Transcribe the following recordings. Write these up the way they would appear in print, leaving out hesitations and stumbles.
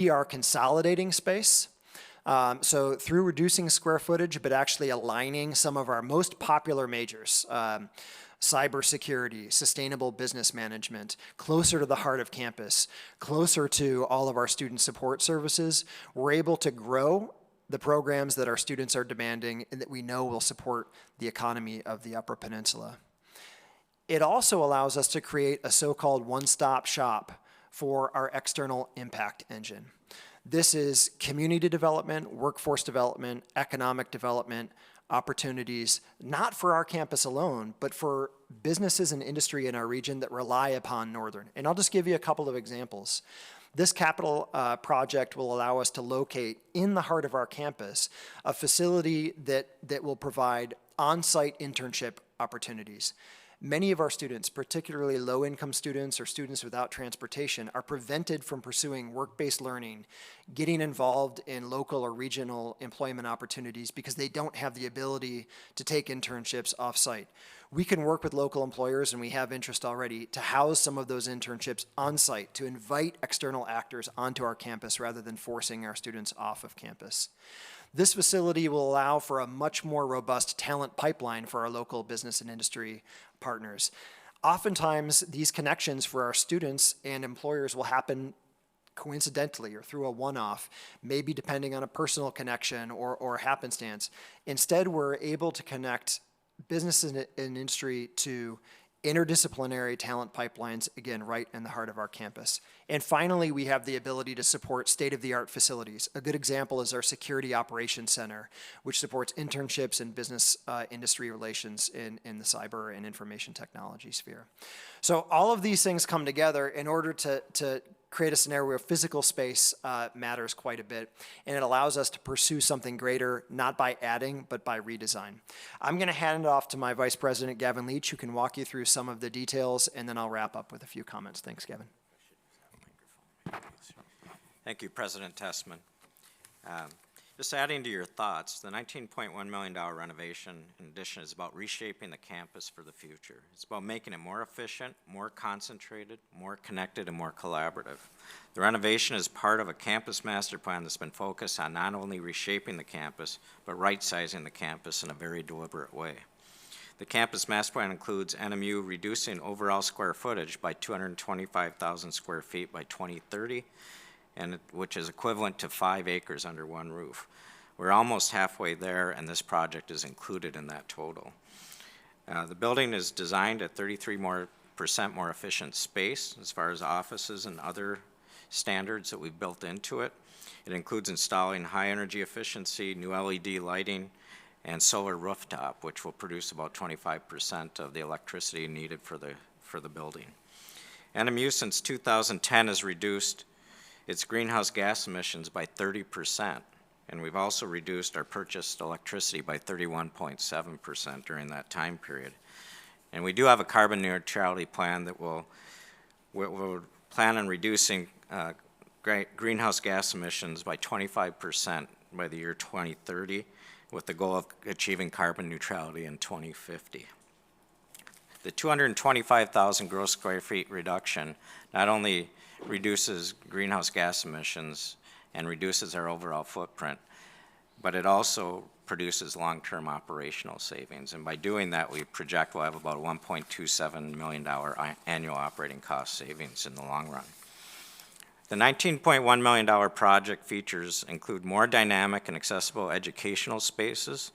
We are consolidating space. So through reducing square footage, but actually aligning some of our most popular majors, cybersecurity, sustainable business management, closer to the heart of campus, closer to all of our student support services, we're able to grow the programs that our students are demanding and that we know will support the economy of the Upper Peninsula. It also allows us to create a so-called one-stop shop for our external impact engine. This is community development, workforce development, economic development, opportunities, not for our campus alone, but for businesses and industry in our region that rely upon Northern. And I'll just give you a couple of examples. This capital project will allow us to locate in the heart of our campus a facility that will provide on-site internship opportunities. Many of our students, particularly low-income students or students without transportation, are prevented from pursuing work-based learning, getting involved in local or regional employment opportunities because they don't have the ability to take internships off-site. We can work with local employers, and we have interest already, to house some of those internships on-site, to invite external actors onto our campus rather than forcing our students off of campus. This facility will allow for a much more robust talent pipeline for our local business and industry partners. Oftentimes, these connections for our students and employers will happen coincidentally or through a one-off, maybe depending on a personal connection or happenstance. Instead, we're able to connect business and industry to interdisciplinary talent pipelines, again, right in the heart of our campus. And finally, we have the ability to support state-of-the-art facilities. A good example is our Security Operations Center, which supports internships and business industry relations in the cyber and information technology sphere. So all of these things come together in order to create a scenario where physical space matters quite a bit, and it allows us to pursue something greater, not by adding, but by redesign. I'm gonna hand it off to my Vice President, Gavin Leach, who can walk you through some of the details, and then I'll wrap up with a few comments. Thanks, Gavin. Thank you, President Tessman. Just adding to your thoughts, the $19.1 million renovation, in addition, is about reshaping the campus for the future. It's about making it more efficient, more concentrated, more connected, and more collaborative. The renovation is part of a campus master plan that's been focused on not only reshaping the campus, but right-sizing the campus in a very deliberate way. The campus master plan includes NMU reducing overall square footage by 225,000 square feet by 2030, which is equivalent to 5 acres under one roof. We're almost halfway there, and this project is included in that total. The building is designed at 33% more efficient space as far as offices and other standards that we've built into it. It includes installing high energy efficiency, new LED lighting, and solar rooftop, which will produce about 25% of the electricity needed for the building. NMU since 2010 has reduced its greenhouse gas emissions by 30%, and we've also reduced our purchased electricity by 31.7% during that time period. And we do have a carbon neutrality plan that will plan on reducing greenhouse gas emissions by 25% by the year 2030, with the goal of achieving carbon neutrality in 2050. The 225,000 gross square feet reduction not only reduces greenhouse gas emissions and reduces our overall footprint, but it also produces long-term operational savings. And by doing that, we project we'll have about $1.27 million annual operating cost savings in the long run. The $19.1 million project features include more dynamic and accessible educational spaces,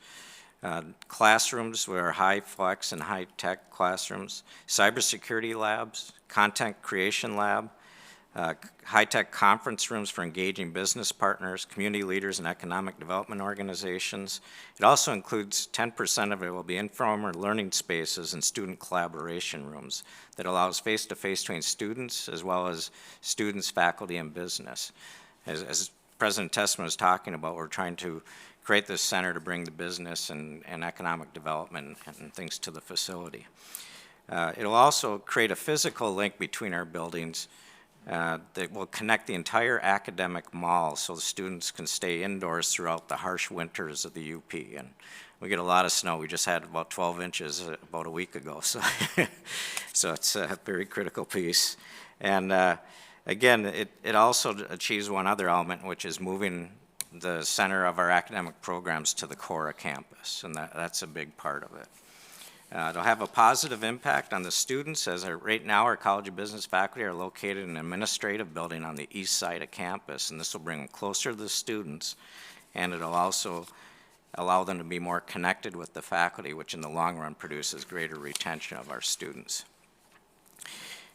classrooms with our high flex and high tech classrooms, cybersecurity labs, content creation lab, high-tech conference rooms for engaging business partners, community leaders, and economic development organizations. It also includes 10% of it will be informal learning spaces and student collaboration rooms that allows face-to-face between students as well as students, faculty, and business. As President Tessman was talking about, we're trying to create this center to bring the business and economic development and things to the facility. It'll also create a physical link between our buildings that will connect the entire academic mall so the students can stay indoors throughout the harsh winters of the UP. And we get a lot of snow. We just had about 12 inches about a week ago, so, so it's a very critical piece. And Again, it also achieves one other element, which is moving the center of our academic programs to the core of campus, and that's a big part of it. It'll have a positive impact on the students, as right now our College of Business faculty are located in an administrative building on the east side of campus, and this will bring them closer to the students, and it'll also allow them to be more connected with the faculty, which in the long run produces greater retention of our students.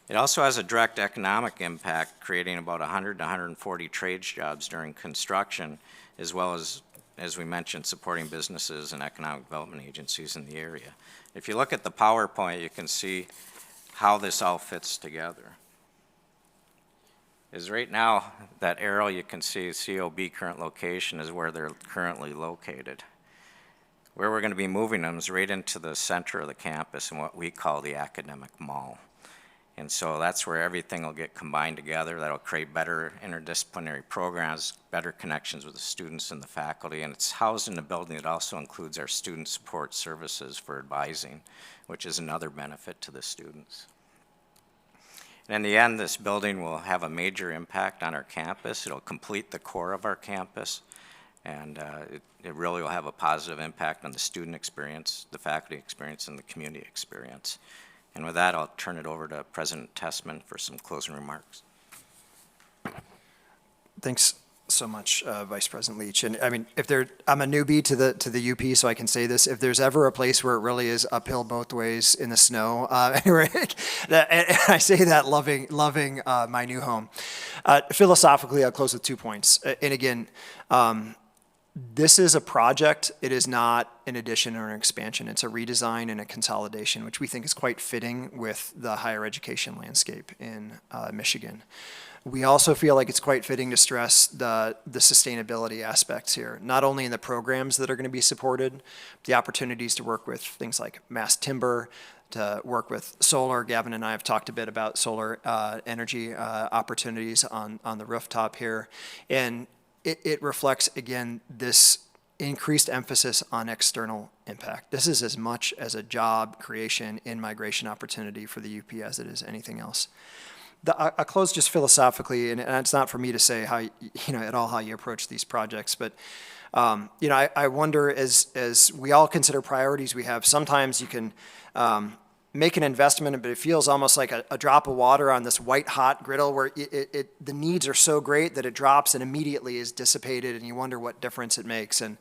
It also has a direct economic impact, creating about 100 to 140 trades jobs during construction, as well as we mentioned, supporting businesses and economic development agencies in the area. If you look at the PowerPoint, you can see how this all fits together. Right now, that arrow you can see, COB current location, is where they're currently located. Where we're going to be moving them is right into the center of the campus in what we call the academic mall. And so that's where everything will get combined together. That'll create better interdisciplinary programs, better connections with the students and the faculty, and it's housed in a building that also includes our student support services for advising, which is another benefit to the students. And in the end, this building will have a major impact on our campus. It'll complete the core of our campus, and it really will have a positive impact on the student experience, the faculty experience, and the community experience. And with that, I'll turn it over to President Tessman for some closing remarks. Thanks so much, Vice President Leach. And I mean, I'm a newbie to the UP, so I can say this: if there's ever a place where it really is uphill both ways in the snow, and I say that loving my new home. Philosophically, I'll close with 2 points. And again, this is a project. It is not an addition or an expansion. It's a redesign and a consolidation, which we think is quite fitting with the higher education landscape in Michigan. We also feel like it's quite fitting to stress the sustainability aspects here, not only in the programs that are going to be supported, the opportunities to work with things like mass timber, to work with solar. Gavin and I have talked a bit about solar energy opportunities on the rooftop here. And it reflects, again, this increased emphasis on external impact. This is as much as a job creation and migration opportunity for the UP as it is anything else. I'll close just philosophically, and it's not for me to say how, at all how you approach these projects, but I wonder, as we all consider priorities we have, sometimes you can make an investment, but it feels almost like a drop of water on this white hot griddle where the needs are so great that it drops and immediately is dissipated, and you wonder what difference it makes. And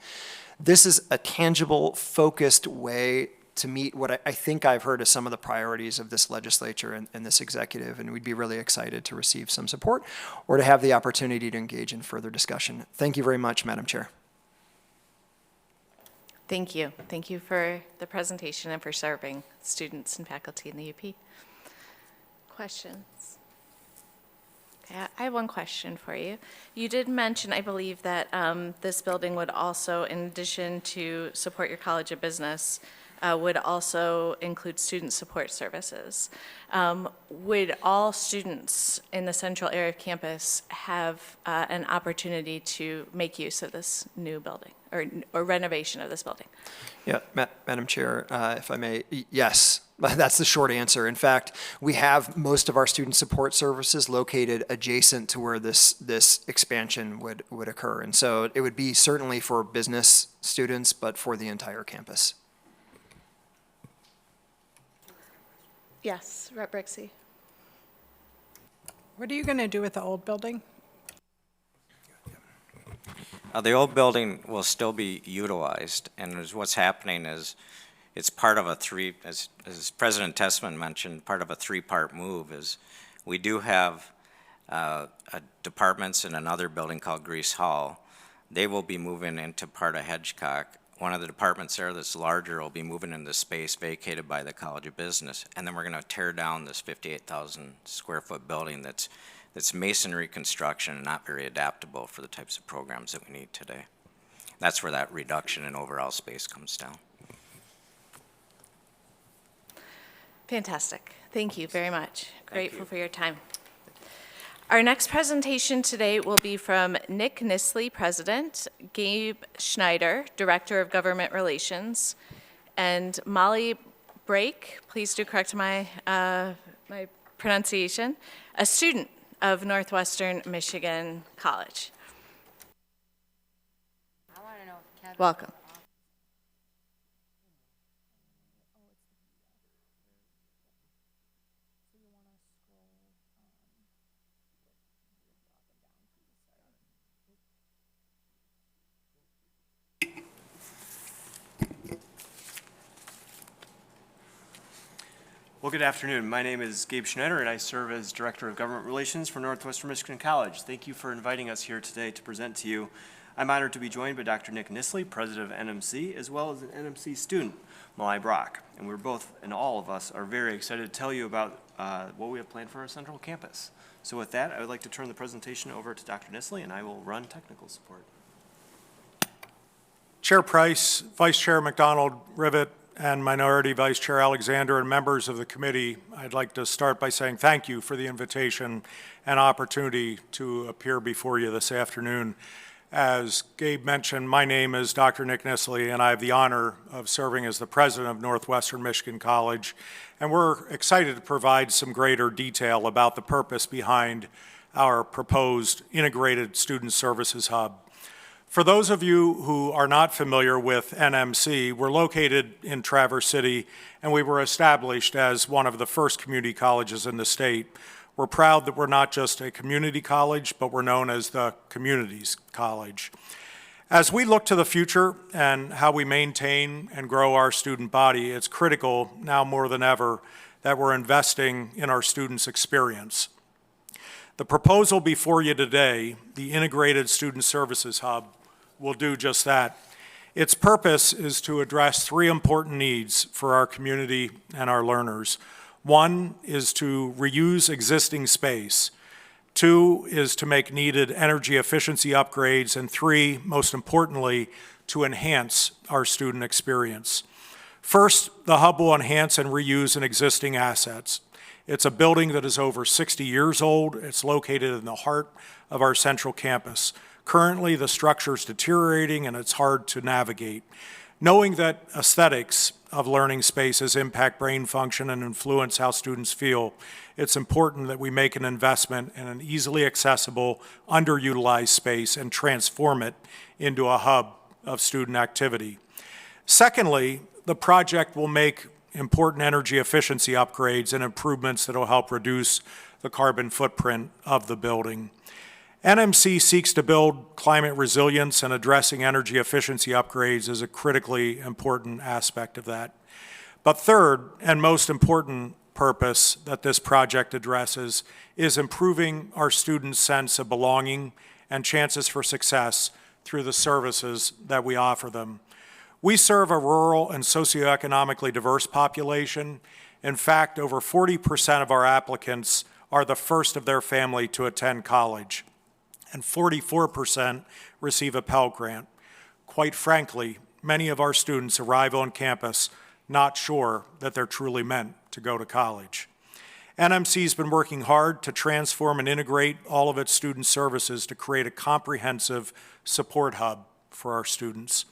this is a tangible, focused way to meet what I think I've heard as some of the priorities of this legislature and this executive, and we'd be really excited to receive some support or to have the opportunity to engage in further discussion. Thank you very much, Madam Chair. Thank you. Thank you for the presentation and for serving students and faculty in the UP. Questions? Okay, I have one question for you. You did mention, I believe, that this building would also, in addition to support your College of Business, would also include student support services. Would all students in the central area of campus have an opportunity to make use of this new building or renovation of this building? Yeah, Madam Chair, if I may, yes. That's the short answer. In fact, we have most of our student support services located adjacent to where this expansion would occur. And so it would be certainly for business students, but for the entire campus. Yes, Rep. Brixey. What are you going to do with the old building? The old building will still be utilized, and what's happening is it's part of a as President Tessman mentioned, part of a three-part move is we do have departments in another building called Grease Hall. They will be moving into part of Hedgecock. One of the departments there that's larger will be moving into space vacated by the College of Business, and then we're going to tear down this 58,000 square foot building that's masonry construction and not very adaptable for the types of programs that we need today. That's where that reduction in overall space comes down. Fantastic. Thank you very much. Grateful for your time. Our next presentation today will be from Nick Nisley, President, Gabe Schneider, Director of Government Relations, and Molly Brake, please do correct my pronunciation, a student of Northwestern Michigan College. Welcome. Well, good afternoon. My name is Gabe Schneider, and I serve as Director of Government Relations for Northwestern Michigan College. Thank you for inviting us here today to present to you. I'm honored to be joined by Dr. Nick Nisley, President of NMC, as well as an NMC student, Malai Brock. And we're both, and all of us, are very excited to tell you about what we have planned for our central campus. So with that, I would like to turn the presentation over to Dr. Nisley, and I will run technical support. Chair Price, Vice Chair McDonald Rivet, and Minority Vice Chair Alexander, and members of the committee, I'd like to start by saying thank you for the invitation and opportunity to appear before you this afternoon. As Gabe mentioned, my name is Dr. Nick Nisley, and I have the honor of serving as the president of Northwestern Michigan College. And we're excited to provide some greater detail about the purpose behind our proposed integrated student services hub. For those of you who are not familiar with NMC, we're located in Traverse City, and we were established as one of the first community colleges in the state. We're proud that we're not just a community college, but we're known as the Communities College. As we look to the future and how we maintain and grow our student body, it's critical now more than ever that we're investing in our students' experience. The proposal before you today, the Integrated Student Services Hub, will do just that. Its purpose is to address three important needs for our community and our learners. One is to reuse existing space. Two is to make needed energy efficiency upgrades. And three, most importantly, to enhance our student experience. First, the hub will enhance and reuse an existing assets. It's a building that is over 60 years old. It's located in the heart of our central campus. Currently, the structure is deteriorating and it's hard to navigate. Knowing that aesthetics of learning spaces impact brain function and influence how students feel, it's important that we make an investment in an easily accessible, underutilized space and transform it into a hub of student activity. Secondly, the project will make important energy efficiency upgrades and improvements that will help reduce the carbon footprint of the building. NMC seeks to build climate resilience, and addressing energy efficiency upgrades is a critically important aspect of that. But third, and most important purpose that this project addresses is improving our students' sense of belonging and chances for success through the services that we offer them. We serve a rural and socioeconomically diverse population. In fact, over 40% of our applicants are the first of their family to attend college, and 44% receive a Pell Grant. Quite frankly, many of our students arrive on campus not sure that they're truly meant to go to college. NMC's been working hard to transform and integrate all of its student services to create a comprehensive support hub for our students.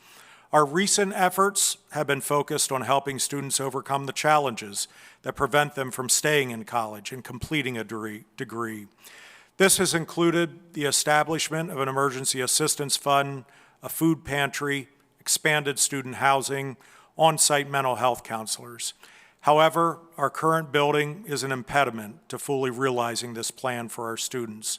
Our recent efforts have been focused on helping students overcome the challenges that prevent them from staying in college and completing a degree. This has included the establishment of an emergency assistance fund, a food pantry, expanded student housing, on-site mental health counselors. However, our current building is an impediment to fully realizing this plan for our students.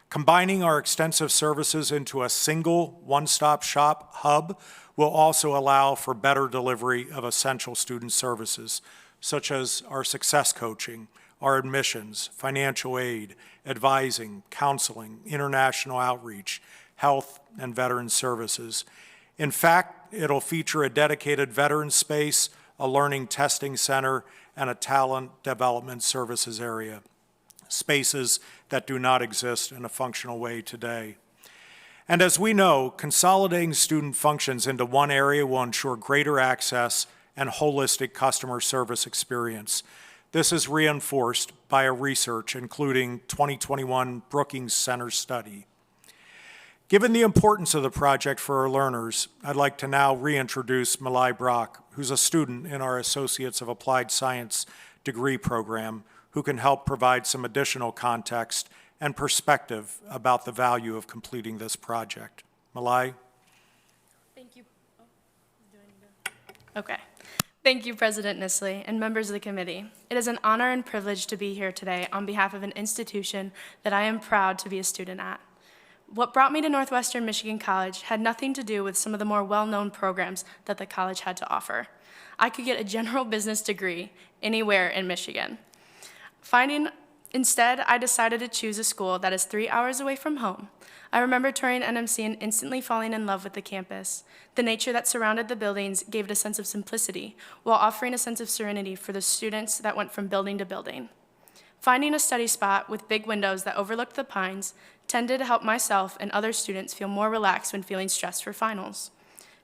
Combining our extensive services into a single one-stop shop hub will also allow for better delivery of essential student services, such as our success coaching, our admissions, financial aid, advising, counseling, international outreach, health, and veteran services. In fact, it'll feature a dedicated veteran space, a learning testing center, and a talent development services area, spaces that do not exist in a functional way today. And as we know, consolidating student functions into one area will ensure greater access and holistic customer service experience. This is reinforced by a research including 2021 Brookings Center study. Given the importance of the project for our learners, I'd like to now reintroduce Malai Brock, who's a student in our Associates of Applied Science degree program, who can help provide some additional context and perspective about the value of completing this project. Malai? Thank you. Okay. Thank you, President Nisley and members of the committee. It is an honor and privilege to be here today on behalf of an institution that I am proud to be a student at. What brought me to Northwestern Michigan College had nothing to do with some of the more well-known programs that the college had to offer. I could get a general business degree anywhere in Michigan. Instead, I decided to choose a school that is 3 hours away from home. I remember touring NMC and instantly falling in love with the campus. The nature that surrounded the buildings gave it a sense of simplicity, while offering a sense of serenity for the students that went from building to building. Finding a study spot with big windows that overlooked the pines tended to help myself and other students feel more relaxed when feeling stressed for finals.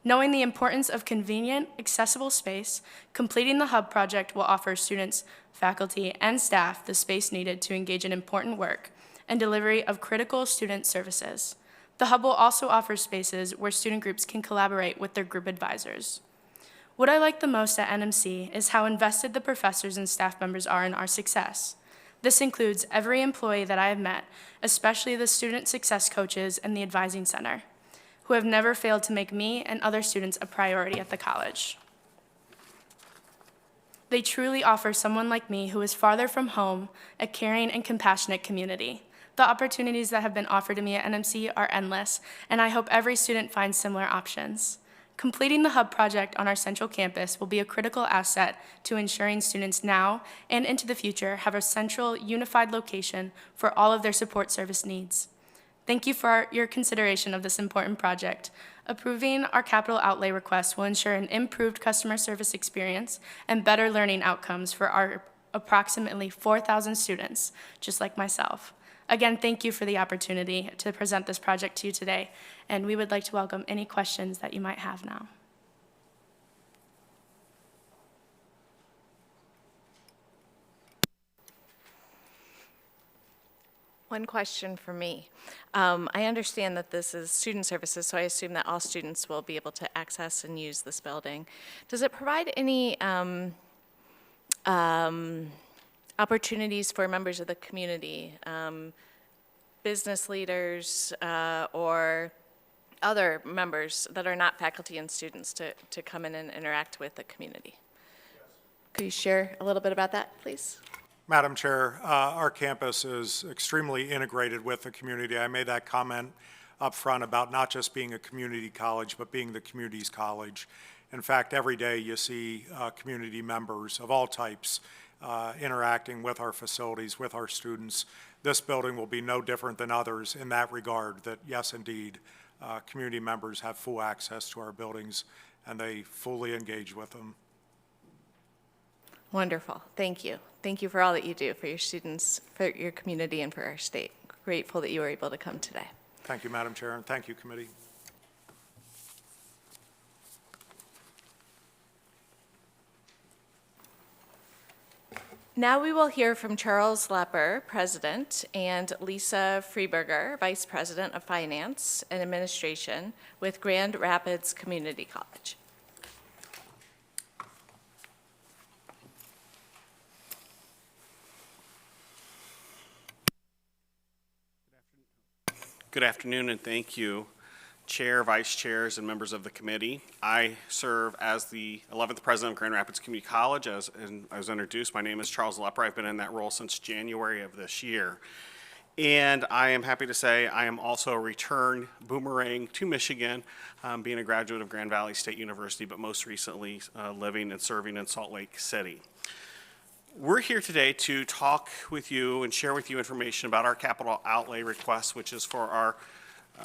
Knowing the importance of convenient, accessible space, completing the Hub project will offer students, faculty, and staff the space needed to engage in important work and delivery of critical student services. The Hub will also offer spaces where student groups can collaborate with their group advisors. What I like the most at NMC is how invested the professors and staff members are in our success. This includes every employee that I have met, especially the student success coaches and the advising center, who have never failed to make me and other students a priority at the college. They truly offer someone like me who is farther from home a caring and compassionate community. The opportunities that have been offered to me at NMC are endless, and I hope every student finds similar options. Completing the Hub project on our central campus will be a critical asset to ensuring students now and into the future have a central, unified location for all of their support service needs. Thank you for your consideration of this important project. Approving our capital outlay request will ensure an improved customer service experience and better learning outcomes for our approximately 4,000 students, just like myself. Again, thank you for the opportunity to present this project to you today, and we would like to welcome any questions that you might have now. One question for me. I understand that this is student services, so I assume that all students will be able to access and use this building. Does it provide any opportunities for members of the community, business leaders, or other members that are not faculty and students to come in and interact with the community? Could you share a little bit about that, please? Madam Chair, our campus is extremely integrated with the community. I made that comment up front about not just being a community college, but being the community's college. In fact, every day you see community members of all types interacting with our facilities, with our students. This building will be no different than others in that regard, that yes, indeed, community members have full access to our buildings and they fully engage with them. Wonderful. Thank you. Thank you for all that you do for your students, for your community, and for our state. Grateful that you were able to come today. Thank you, Madam Chair, and thank you, committee. Now we will hear from Charles Lepper, President, and Lisa Freeberger, Vice President of Finance and Administration with Grand Rapids Community College. Good afternoon, and thank you, Chair, Vice Chairs, and members of the committee. I serve as the 11th President of Grand Rapids Community College. As I was introduced, my name is Charles Lepper. I've been in that role since January of this year. And I am happy to say I am also a return boomerang to Michigan, being a graduate of Grand Valley State University, but most recently living and serving in Salt Lake City. We're here today to talk with you and share with you information about our capital outlay request, which is for our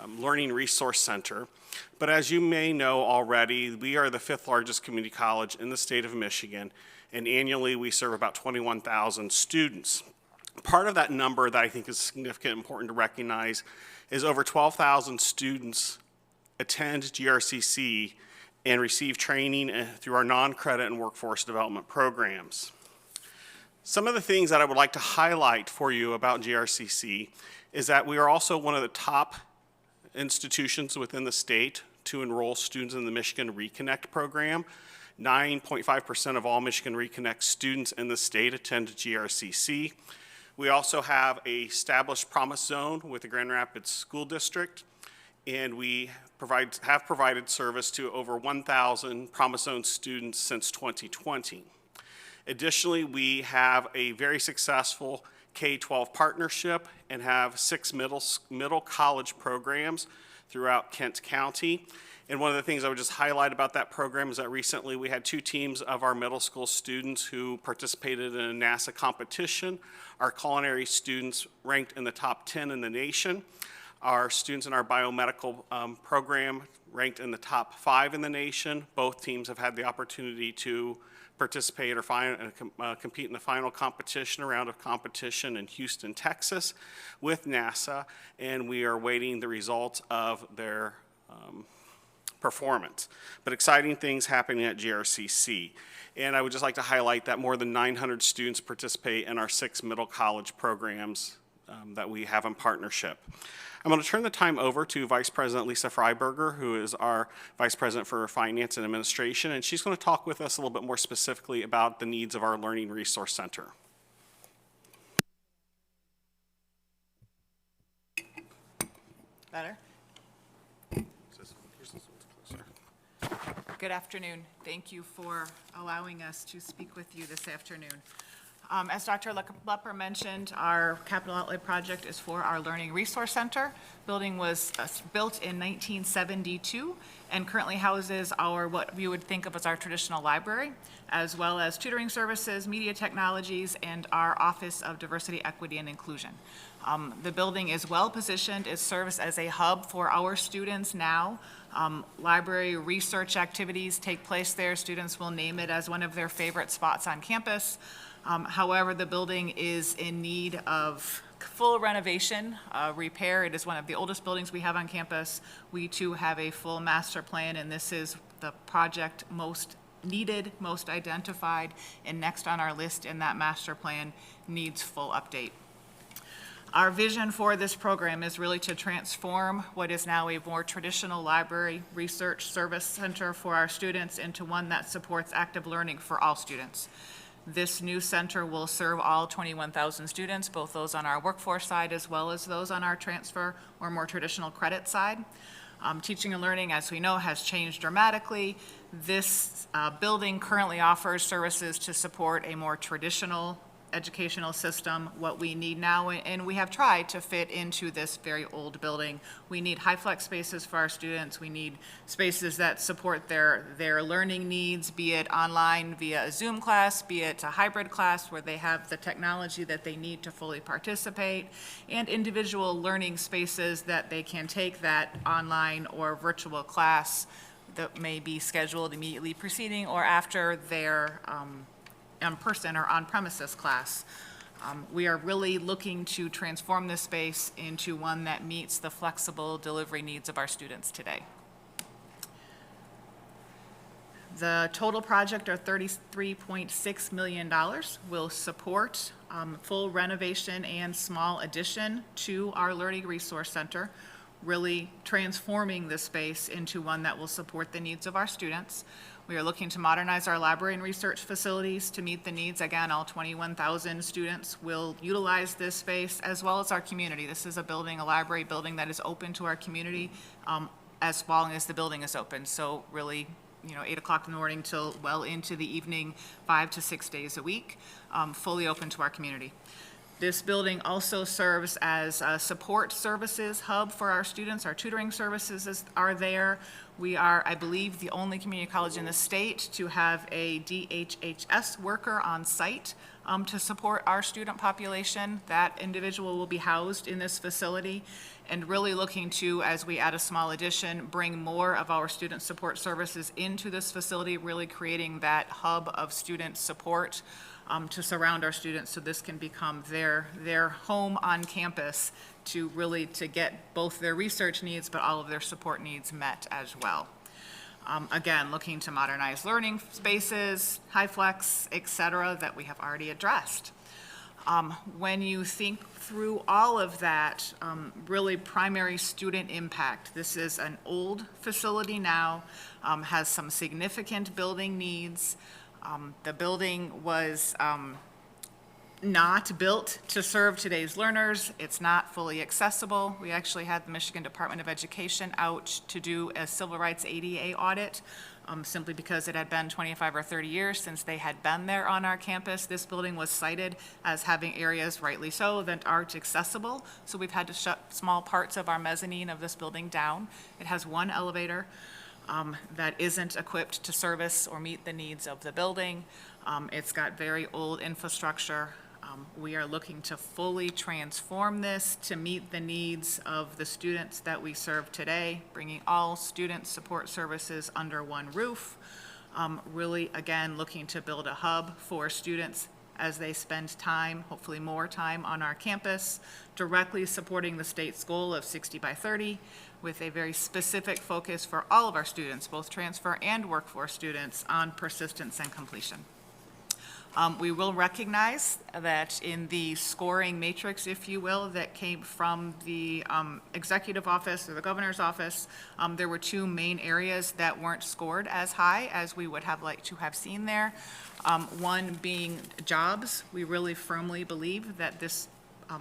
Learning Resource Center. But as you may know already, we are the 5th largest community college in the state of Michigan, and annually we serve about 21,000 students. Part of that number that I think is significant and important to recognize is over 12,000 students attend GRCC and receive training through our non-credit and workforce development programs. Some of the things that I would like to highlight for you about GRCC is that we are also one of the top institutions within the state to enroll students in the Michigan Reconnect program. 9.5% of all Michigan Reconnect students in the state attend GRCC. We also have a established Promise Zone with the Grand Rapids School District, and we have provided service to over 1,000 Promise Zone students since 2020. Additionally, we have a very successful K-12 partnership and have 6 middle college programs throughout Kent County. And one of the things I would just highlight about that program is that recently we had 2 teams of our middle school students who participated in a NASA competition. Our culinary students ranked in the top 10 in the nation. Our students in our biomedical program ranked in the top 5 in the nation. Both teams have had the opportunity to participate or compete in the final competition, a round of competition in Houston, Texas with NASA, and we are waiting the results of their performance. But exciting things happening at GRCC. And I would just like to highlight that more than 900 students participate in our 6 middle college programs that we have in partnership. I'm going to turn the time over to Vice President Lisa Freiberger, who is our Vice President for Finance and Administration, and she's going to talk with us a little bit more specifically about the needs of our Learning Resource Center. Better? Good afternoon. Thank you for allowing us to speak with you this afternoon. As Dr. Lepper mentioned, our capital outlay project is for our Learning Resource Center. Building was built in 1972 and currently houses our, what you would think of as our traditional library, as well as tutoring services, media technologies, and our Office of Diversity, Equity, and Inclusion. The building is well positioned. It serves as a hub for our students now. Library research activities take place there. Students will name it as one of their favorite spots on campus. However, the building is in need of full renovation, repair. It is one of the oldest buildings we have on campus. We too have a full master plan, and this is the project most needed, most identified, and next on our list in that master plan needs full update. Our vision for this program is really to transform what is now a more traditional library research service center for our students into one that supports active learning for all students. This new center will serve all 21,000 students, both those on our workforce side as well as those on our transfer or more traditional credit side. Teaching and learning, as we know, has changed dramatically. This building currently offers services to support a more traditional educational system. What we need now, and we have tried to fit into this very old building, we need high flex spaces for our students. We need spaces that support their learning needs, be it online via a Zoom class, be it a hybrid class where they have the technology that they need to fully participate, and individual learning spaces that they can take that online or virtual class that may be scheduled immediately preceding or after their in-person or on-premises class. We are really looking to transform this space into one that meets the flexible delivery needs of our students today. The total project of $33.6 million will support full renovation and small addition to our Learning Resource Center, really transforming the space into one that will support the needs of our students. We are looking to modernize our library and research facilities to meet the needs. Again, all 21,000 students will utilize this space, as well as our community. This is a library building that is open to our community as long as the building is open. So really, 8 o'clock in the morning till well into the evening, 5 to 6 days a week, fully open to our community. This building also serves as a support services hub for our students. Our tutoring services are there. We are, I believe, the only community college in the state to have a DHHS worker on site to support our student population. That individual will be housed in this facility, and really looking to, as we add a small addition, bring more of our student support services into this facility, really creating that hub of student support to surround our students, so this can become their home on campus to get both their research needs but all of their support needs met as well. Again, looking to modernize learning spaces, high flex, et cetera, that we have already addressed. When you think through all of that, really primary student impact, this is an old facility now, has some significant building needs. The building was not built to serve today's learners. It's not fully accessible. We actually had the Michigan Department of Education out to do a civil rights ADA audit, simply because it had been 25 or 30 years since they had been there on our campus. This building was cited as having areas, rightly so, that aren't accessible. So we've had to shut small parts of our mezzanine of this building down. It has one elevator that isn't equipped to service or meet the needs of the building. It's got very old infrastructure. We are looking to fully transform this to meet the needs of the students that we serve today, bringing all student support services under one roof. Really, again, looking to build a hub for students as they spend time, hopefully more time, on our campus, directly supporting the state's goal of 60 by 30, with a very specific focus for all of our students, both transfer and workforce students, on persistence and completion. We will recognize that in the scoring matrix, if you will, that came from the executive office or the governor's office, there were two main areas that weren't scored as high as we would have liked to have seen there. One being jobs. We really firmly believe that this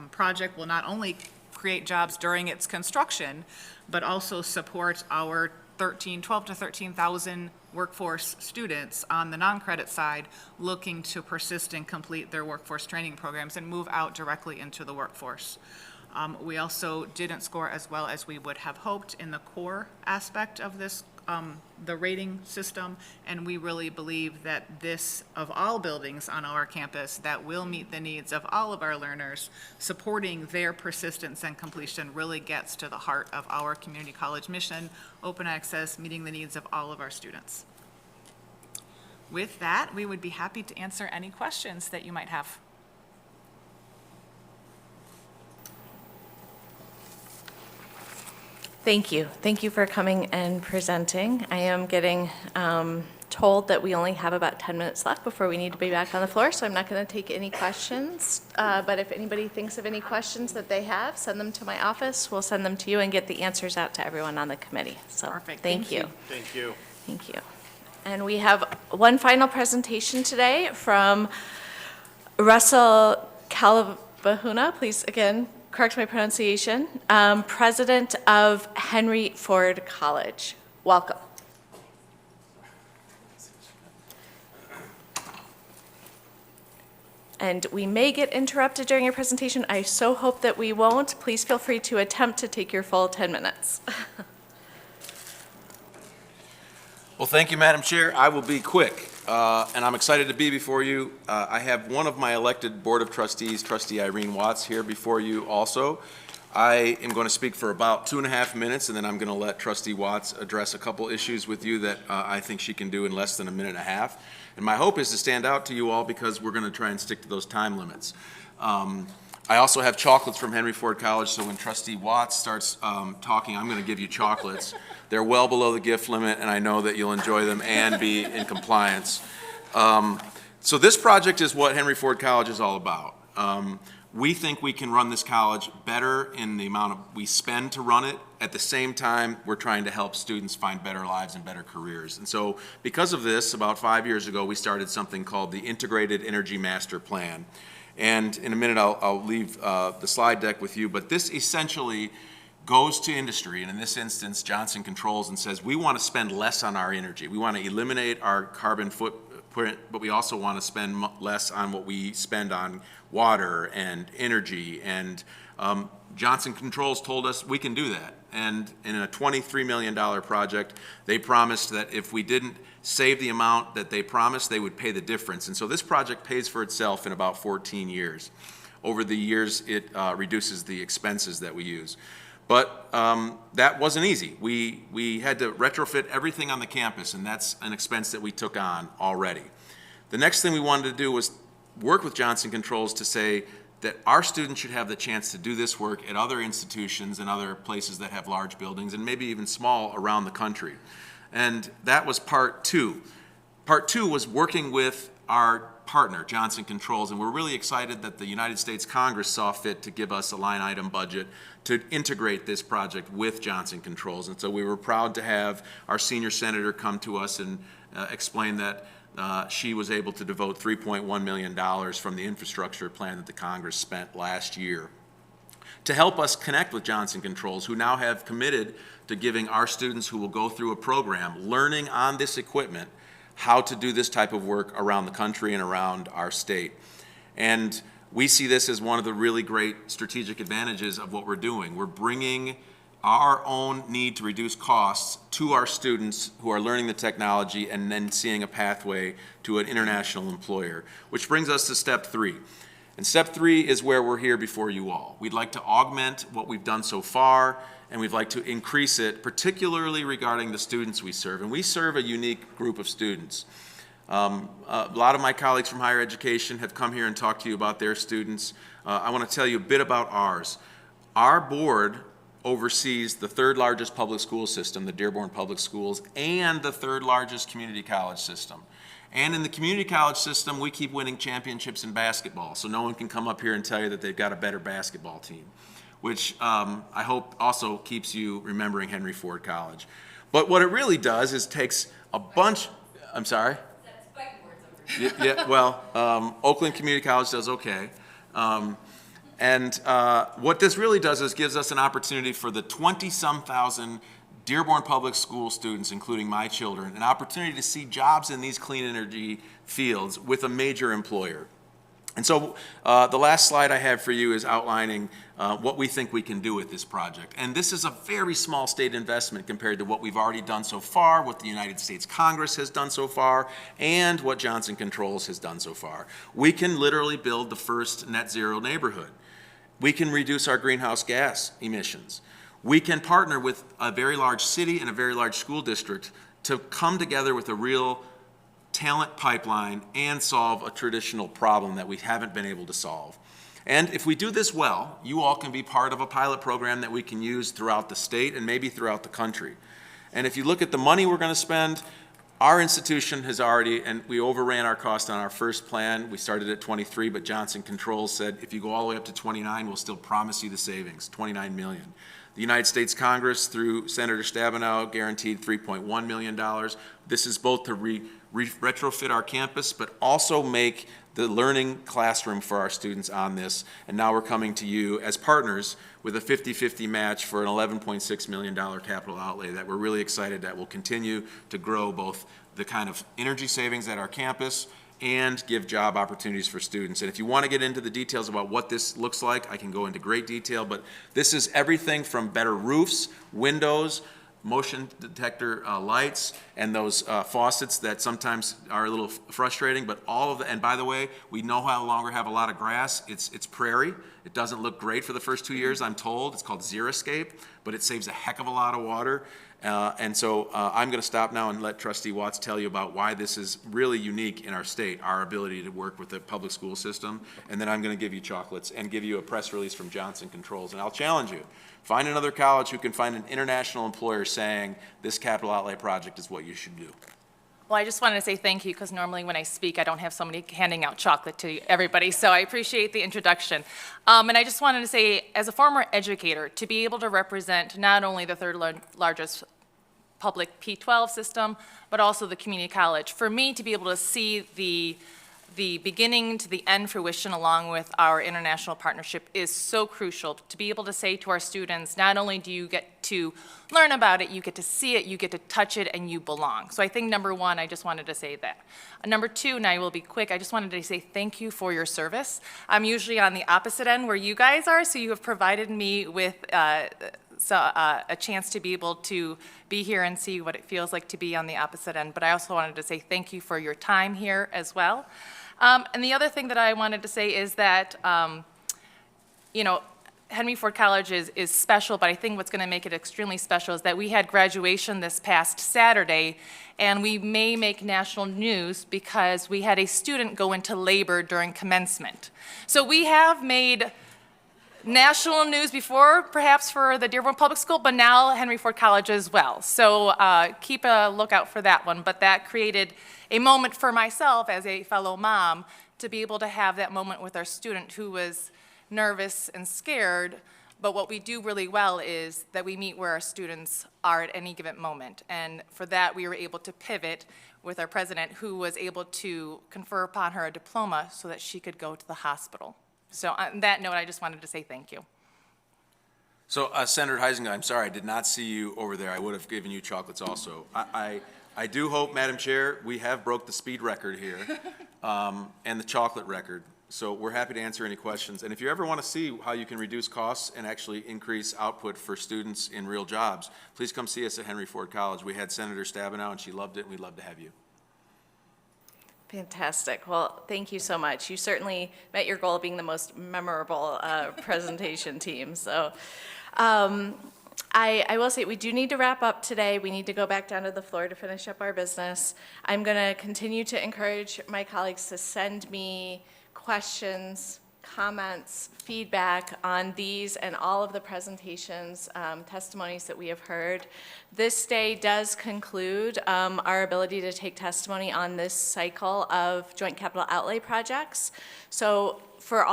project will not only create jobs during its construction, but also support our 12 to 13,000 workforce students on the non-credit side looking to persist and complete their workforce training programs and move out directly into the workforce. We also didn't score as well as we would have hoped in the core aspect of this, the rating system, and we really believe that this, of all buildings on our campus, that will meet the needs of all of our learners, supporting their persistence and completion really gets to the heart of our community college mission, open access, meeting the needs of all of our students. With that, we would be happy to answer any questions that you might have. Thank you. Thank you for coming and presenting. I am getting told that we only have about 10 minutes left before we need to be back on the floor, so I'm not going to take any questions. But if anybody thinks of any questions that they have, send them to my office. We'll send them to you and get the answers out to everyone on the committee. So Perfect. thank you. Thank you. Thank you. And we have one final presentation today from Russell Calabahuna. Please, again, correct my pronunciation. President of Henry Ford College. Welcome. And we may get interrupted during your presentation. I so hope that we won't. Please feel free to attempt to take your full 10 minutes. Well, thank you, Madam Chair. I will be quick, and I'm excited to be before you. I have one of my elected Board of Trustees, Trustee Irene Watts, here before you also. I am going to speak for about 2.5 minutes, and then I'm going to let Trustee Watts address a couple issues with you that I think she can do in less than 1.5 minutes. And my hope is to stand out to you all because we're going to try and stick to those time limits. I also have chocolates from Henry Ford College, so when Trustee Watts starts talking, I'm going to give you chocolates. They're well below the gift limit, and I know that you'll enjoy them and be in compliance. So this project is what Henry Ford College is all about. We think we can run this college better in the amount we spend to run it. At the same time, we're trying to help students find better lives and better careers. And so because of this, about 5 years ago, we started something called the Integrated Energy Master Plan. And in a minute, I'll leave the slide deck with you, but this essentially goes to industry, and in this instance, Johnson Controls, and says, we want to spend less on our energy. We want to eliminate our carbon footprint, but we also want to spend less on what we spend on water and energy. And Johnson Controls told us we can do that. And in a $23 million project, they promised that if we didn't save the amount that they promised, they would pay the difference. And so this project pays for itself in about 14 years. Over the years, it reduces the expenses that we use. But that wasn't easy. We had to retrofit everything on the campus, and that's an expense that we took on already. The next thing we wanted to do was work with Johnson Controls to say that our students should have the chance to do this work at other institutions and other places that have large buildings, and maybe even small around the country. And that was part two. Part two was working with our partner, Johnson Controls, and we're really excited that the United States Congress saw fit to give us a line item budget to integrate this project with Johnson Controls. And so we were proud to have our senior senator come to us and explain that she was able to devote $3.1 million from the infrastructure plan that the Congress spent last year to help us connect with Johnson Controls, who now have committed to giving our students who will go through a program learning on this equipment how to do this type of work around the country and around our state. And we see this as one of the really great strategic advantages of what we're doing. We're bringing our own need to reduce costs to our students who are learning the technology and then seeing a pathway to an international employer, which brings us to step 3. And step 3 is where we're here before you all. We'd like to augment what we've done so far, and we'd like to increase it, particularly regarding the students we serve. And we serve a unique group of students. A lot of my colleagues from higher education have come here and talked to you about their students. I want to tell you a bit about ours. Our board oversees the 3rd largest public school system, the Dearborn Public Schools, and the 3rd largest community college system. And in the community college system, we keep winning championships in basketball, so no one can come up here and tell you that they've got a better basketball team, which I hope also keeps you remembering Henry Ford College. But what it really does is takes a bunch, I'm sorry? Yeah, well, Oakland Community College does okay. What this really does is gives us an opportunity for the 20-some thousand Dearborn Public School students, including my children, an opportunity to see jobs in these clean energy fields with a major employer. And so the last slide I have for you is outlining what we think we can do with this project. And this is a very small state investment compared to what we've already done so far, what the United States Congress has done so far, and what Johnson Controls has done so far. We can literally build the first net zero neighborhood. We can reduce our greenhouse gas emissions. We can partner with a very large city and a very large school district to come together with a real talent pipeline and solve a traditional problem that we haven't been able to solve. And if we do this well, you all can be part of a pilot program that we can use throughout the state and maybe throughout the country. And if you look at the money we're going to spend, our institution has already, and we overran our cost on our first plan. We started at 23, but Johnson Controls said, if you go all the way up to 29, we'll still promise you the savings, 29 million. The United States Congress, through Senator Stabenow, guaranteed $3.1 million. This is both to retrofit our campus, but also make the learning classroom for our students on this. And now we're coming to you as partners with a 50-50 match for an $11.6 million capital outlay that we're really excited that will continue to grow both the kind of energy savings at our campus and give job opportunities for students. And if you want to get into the details about what this looks like, I can go into great detail, but this is everything from better roofs, windows, motion detector lights, and those faucets that sometimes are a little frustrating, but all of the, and by the way, we no longer have a lot of grass. It's prairie. It doesn't look great for the first 2 years, I'm told. It's called Xeriscape, but it saves a heck of a lot of water. And so I'm going to stop now and let Trustee Watts tell you about why this is really unique in our state, our ability to work with the public school system. And then I'm going to give you chocolates and give you a press release from Johnson Controls. And I'll challenge you. Find another college who can find an international employer saying this capital outlay project is what you should do. Well, I just wanted to say thank you, because normally when I speak, I don't have somebody handing out chocolate to everybody, so I appreciate the introduction. And I just wanted to say, as a former educator, to be able to represent not only the 3rd largest public P-12 system, but also the community college, for me to be able to see the beginning to the end fruition along with our international partnership is so crucial. To be able to say to our students, not only do you get to learn about it, you get to see it, you get to touch it, and you belong. So I think number one, I just wanted to say that. Number two, and I will be quick, I just wanted to say thank you for your service. I'm usually on the opposite end where you guys are, so you have provided me with a chance to be able to be here and see what it feels like to be on the opposite end. But I also wanted to say thank you for your time here as well. And the other thing that I wanted to say is that, you know, Henry Ford College is special, but I think what's going to make it extremely special is that we had graduation this past Saturday, and we may make national news because we had a student go into labor during commencement. So we have made national news before, perhaps for the Dearborn Public School, but now Henry Ford College as well. So keep a lookout for that one. But that created a moment for myself as a fellow mom to be able to have that moment with our student who was nervous and scared, But what we do really well is that we meet where our students are at any given moment. And for that, we were able to pivot with our president, who was able to confer upon her a diploma so that she could go to the hospital. So on that note, I just wanted to say thank you. So Senator Heisinger, I'm sorry, I did not see you over there. I would have given you chocolates also. I do hope, Madam Chair, we have broke the speed record here and the chocolate record. So we're happy to answer any questions. And if you ever want to see how you can reduce costs and actually increase output for students in real jobs, please come see us at Henry Ford College. We had Senator Stabenow, and she loved it, and we'd love to have you. Fantastic. Well, thank you so much. You certainly met your goal of being the most memorable presentation team. So I will say we do need to wrap up today. We need to go back down to the floor to finish up our business. I'm going to continue to encourage my colleagues to send me questions, comments, feedback on these and all of the presentations, testimonies that we have heard. This day does conclude our ability to take testimony on this cycle of joint capital outlay projects. So for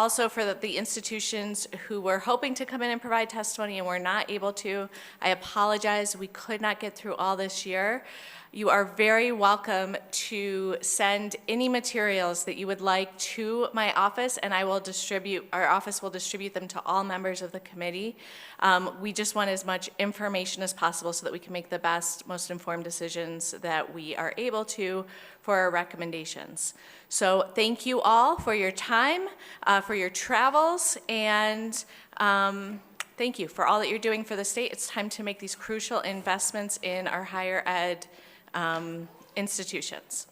the institutions who were hoping to come in and provide testimony and were not able to, I apologize, we could not get through all this year. You are very welcome to send any materials that you would like to my office, and our office will distribute them to all members of the committee. We just want as much information as possible so that we can make the best, most informed decisions that we are able to for our recommendations. So thank you all for your time, for your travels, and thank you for all that you're doing for the state. It's time to make these crucial investments in our higher ed institutions.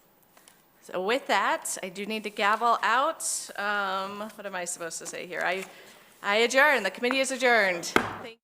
So with that, I do need to gavel out. What am I supposed to say here? I adjourn. The committee is adjourned. Thank